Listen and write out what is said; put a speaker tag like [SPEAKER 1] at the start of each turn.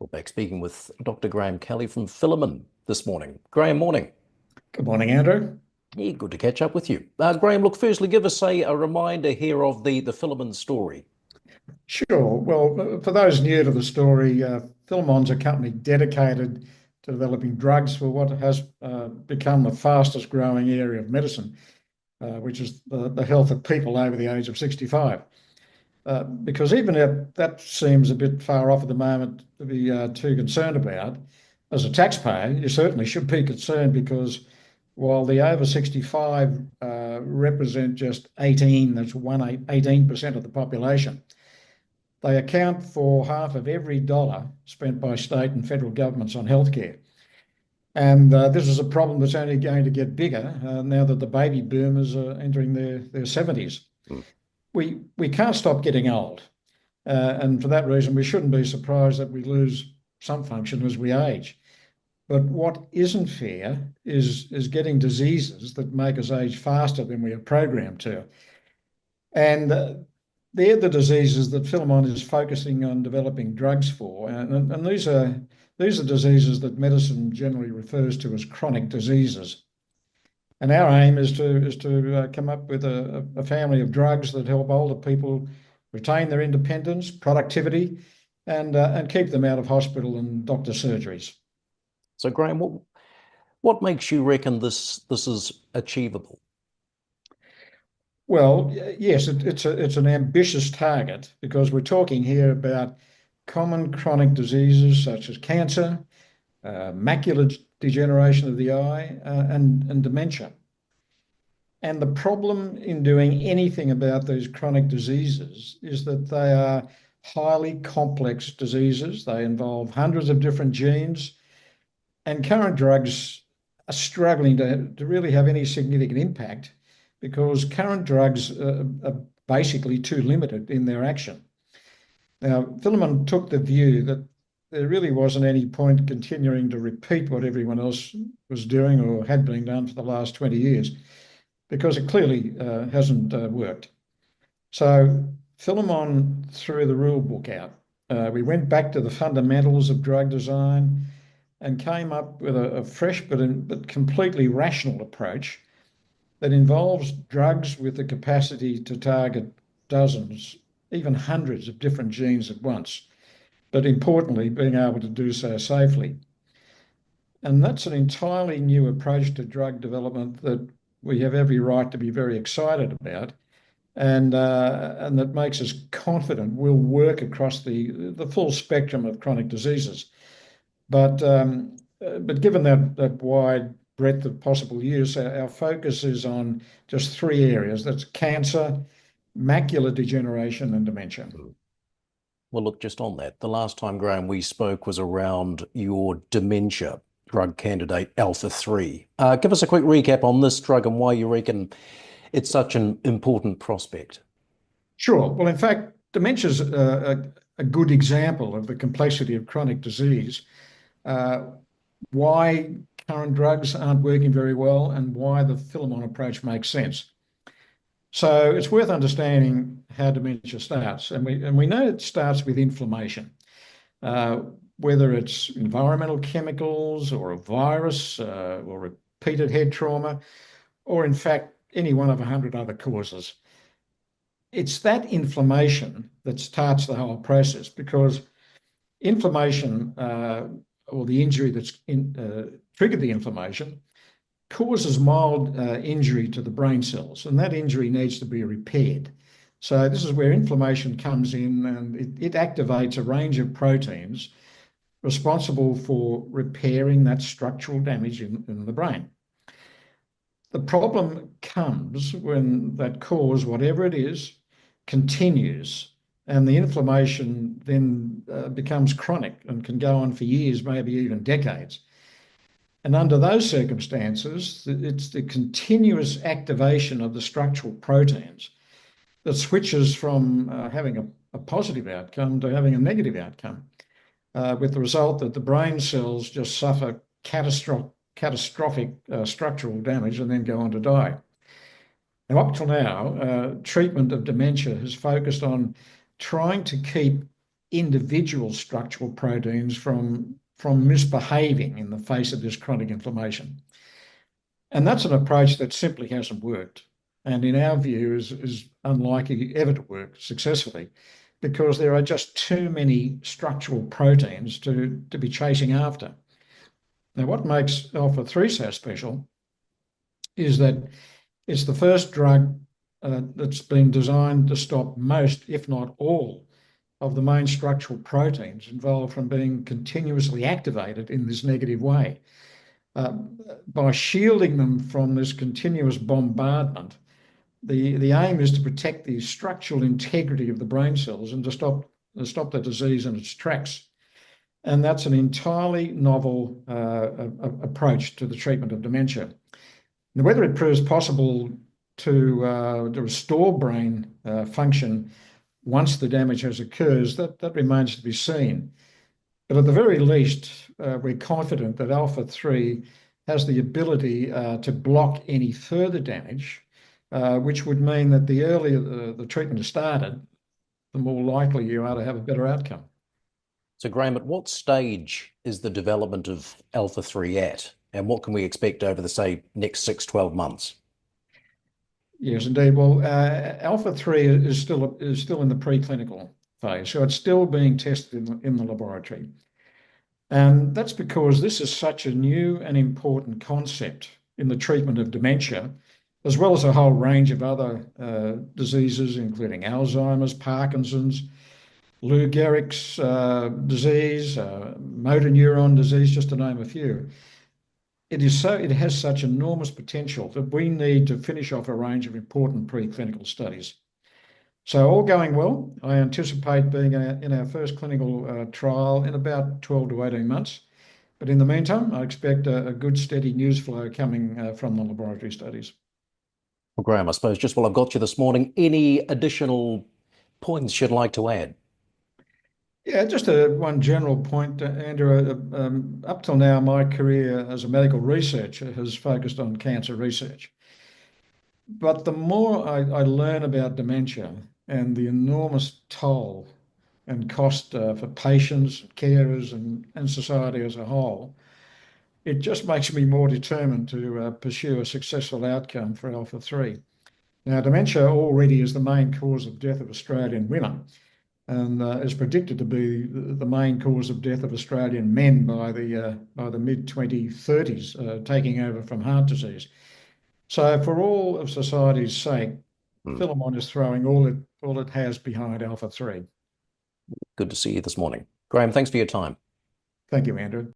[SPEAKER 1] We're back speaking with Dr. Graham Kelly from Filamon this morning. Graham, morning.
[SPEAKER 2] Good morning, Andrew.
[SPEAKER 1] Yeah, good to catch up with you. Graham, look, firstly, give us a reminder here of the Filamon story.
[SPEAKER 2] Sure. Well, for those new to the story, Filamon's a company dedicated to developing drugs for what has become the fastest growing area of medicine, which is the health of people over the age of 65. Because even if that seems a bit far off at the moment to be too concerned about, as a taxpayer, you certainly should be concerned because while the over 65 represent just 18% of the population, they account for half of every dollar spent by state and federal governments on healthcare. And this is a problem that's only going to get bigger now that the baby boomers are entering their 70s.
[SPEAKER 1] Mm.
[SPEAKER 2] We can't stop getting old. And for that reason, we shouldn't be surprised that we lose some function as we age. But what isn't fair is getting diseases that make us age faster than we are programmed to. And they're the diseases that Filamon is focusing on developing drugs for. And these are diseases that medicine generally refers to as chronic diseases. And our aim is to come up with a family of drugs that help older people retain their independence, productivity, and keep them out of hospital and doctor surgeries.
[SPEAKER 1] So, Graham, what makes you reckon this is achievable?
[SPEAKER 2] Well, yes, it's an ambitious target because we're talking here about common chronic diseases such as cancer, macular degeneration of the eye, and dementia. And the problem in doing anything about these chronic diseases is that they are highly complex diseases. They involve hundreds of different genes, and current drugs are struggling to really have any significant impact because current drugs are basically too limited in their action. Now, Filamon took the view that there really wasn't any point continuing to repeat what everyone else was doing or had been done for the last 20 years because it clearly hasn't worked. So Filamon threw the rule book out. We went back to the fundamentals of drug design and came up with a fresh but completely rational approach that involves drugs with the capacity to target dozens, even hundreds of different genes at once, but importantly, being able to do so safely. And that's an entirely new approach to drug development that we have every right to be very excited about, and that makes us confident we'll work across the full spectrum of chronic diseases. But given that wide breadth of possible use, our focus is on just three areas. That's cancer, macular degeneration, and dementia.
[SPEAKER 1] Well, look, just on that, the last time, Graham, we spoke was around your dementia drug candidate, ALPHA-3. Give us a quick recap on this drug and why you reckon it's such an important prospect.
[SPEAKER 2] Sure. Well, in fact, dementia is a good example of the complexity of chronic disease, why current drugs aren't working very well, and why the Filamon approach makes sense. So it's worth understanding how dementia starts, and we know it starts with inflammation, whether it's environmental chemicals or a virus or repeated head trauma, or in fact any one of 100 other causes. It's that inflammation that starts the whole process because inflammation or the injury that's triggered the inflammation causes mild injury to the brain cells, and that injury needs to be repaired. So this is where inflammation comes in, and it activates a range of proteins responsible for repairing that structural damage in the brain. The problem comes when that cause, whatever it is, continues, and the inflammation then becomes chronic and can go on for years, maybe even decades. And under those circumstances, it's the continuous activation of the structural proteins that switches from having a positive outcome to having a negative outcome, with the result that the brain cells just suffer catastrophic structural damage and then go on to die. Now, up till now, treatment of dementia has focused on trying to keep individual structural proteins from misbehaving in the face of this chronic inflammation. And that's an approach that simply hasn't worked. And in our view is unlikely ever to work successfully because there are just too many structural proteins to be chasing after. Now, what makes ALPHA-3 so special is that it's the first drug that's been designed to stop most, if not all, of the main structural proteins involved from being continuously activated in this negative way. By shielding them from this continuous bombardment, the aim is to protect the structural integrity of the brain cells and to stop the disease in its tracks. And that's an entirely novel approach to the treatment of dementia. Now, whether it proves possible to restore brain function once the damage has occurred, that remains to be seen. But at the very least, we're confident that ALPHA-3 has the ability to block any further damage, which would mean that the earlier the treatment is started, the more likely you are to have a better outcome.
[SPEAKER 1] So, Graham, at what stage is the development of ALPHA-3 at? And what can we expect over the, say, next 6-12 months?
[SPEAKER 2] Yes, indeed. Well, ALPHA-3 is still in the preclinical phase, so it's still being tested in the laboratory. And that's because this is such a new and important concept in the treatment of dementia, as well as a whole range of other diseases, including Alzheimer's, Parkinson's, Lou Gehrig's disease, motor neuron disease, just to name a few. It has such enormous potential that we need to finish off a range of important preclinical studies. So all going well, I anticipate being in our first clinical trial in about 12 to 18 months. But in the meantime, I expect a good steady news flow coming from the laboratory studies.
[SPEAKER 1] Well, Graham, I suppose just while I've got you this morning, any additional points you'd like to add?
[SPEAKER 2] Yeah, just one general point, Andrew. Up till now, my career as a medical researcher has focused on cancer research. But the more I learn about dementia and the enormous toll and cost for patients, carers, and society as a whole, it just makes me more determined to pursue a successful outcome for ALPHA-3. Now, dementia already is the main cause of death of Australian women and is predicted to be the main cause of death of Australian men by the mid-2030s, taking over from heart disease. So for all of society's sake, Filamon is throwing all it has behind ALPHA-3.
[SPEAKER 1] Good to see you this morning. Graham, thanks for your time.
[SPEAKER 2] Thank you, Andrew.